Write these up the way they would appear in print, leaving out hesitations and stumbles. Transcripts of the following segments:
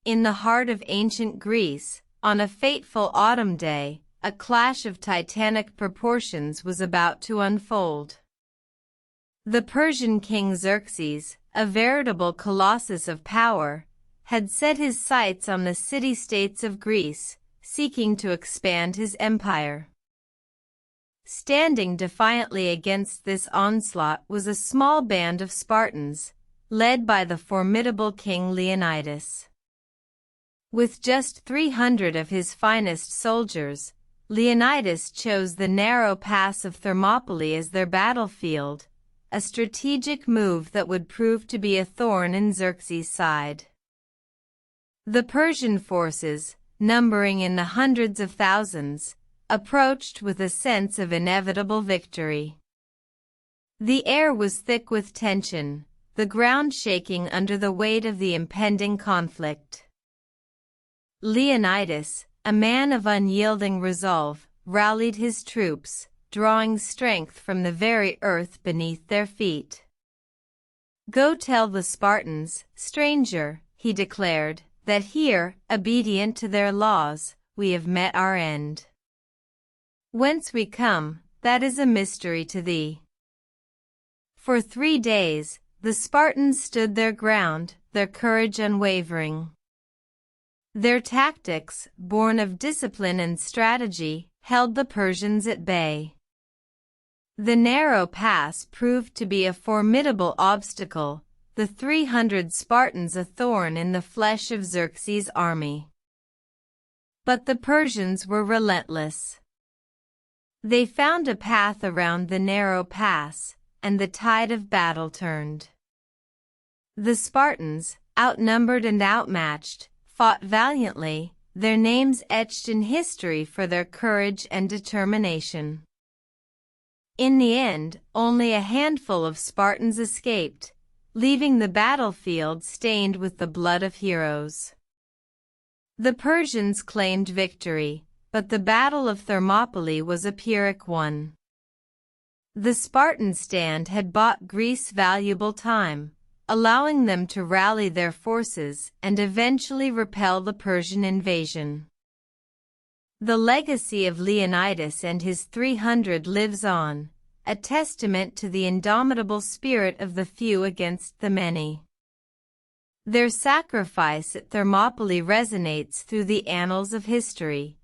In the heart of ancient Greece, on a fateful autumn day, a clash of titanic proportions was about to unfold. The Persian King Xerxes, a veritable colossus of power, had set his sights on the city-states of Greece, seeking to expand his empire. Standing defiantly against this onslaught was a small band of Spartans, led by the formidable King Leonidas. With just 300 of his finest soldiers, Leonidas chose the narrow pass of Thermopylae as their battlefield, a strategic move that would prove to be a thorn in Xerxes' side. The Persian forces, numbering in the hundreds of thousands, approached with a sense of inevitable victory. The air was thick with tension, the ground shaking under the weight of the impending conflict. Leonidas, a man of unyielding resolve, rallied his troops, drawing strength from the very earth beneath their feet. "Go tell the Spartans, stranger," he declared, "that here, obedient to their laws, we have met our end. Whence we come, that is a mystery to thee." For 3 days, the Spartans stood their ground, their courage unwavering. Their tactics, born of discipline and strategy, held the Persians at bay. The narrow pass proved to be a formidable obstacle, the 300 Spartans a thorn in the flesh of Xerxes' army. But the Persians were relentless. They found a path around the narrow pass, and the tide of battle turned. The Spartans, outnumbered and outmatched, fought valiantly, their names etched in history for their courage and determination. In the end, only a handful of Spartans escaped, leaving the battlefield stained with the blood of heroes. The Persians claimed victory, but the Battle of Thermopylae was a Pyrrhic one. The Spartan stand had bought Greece valuable time, allowing them to rally their forces and eventually repel the Persian invasion. The legacy of Leonidas and his 300 lives on, a testament to the indomitable spirit of the few against the many. Their sacrifice at Thermopylae resonates through the annals of history,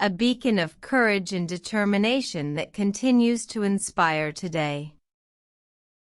a beacon of courage and determination that continues to inspire today.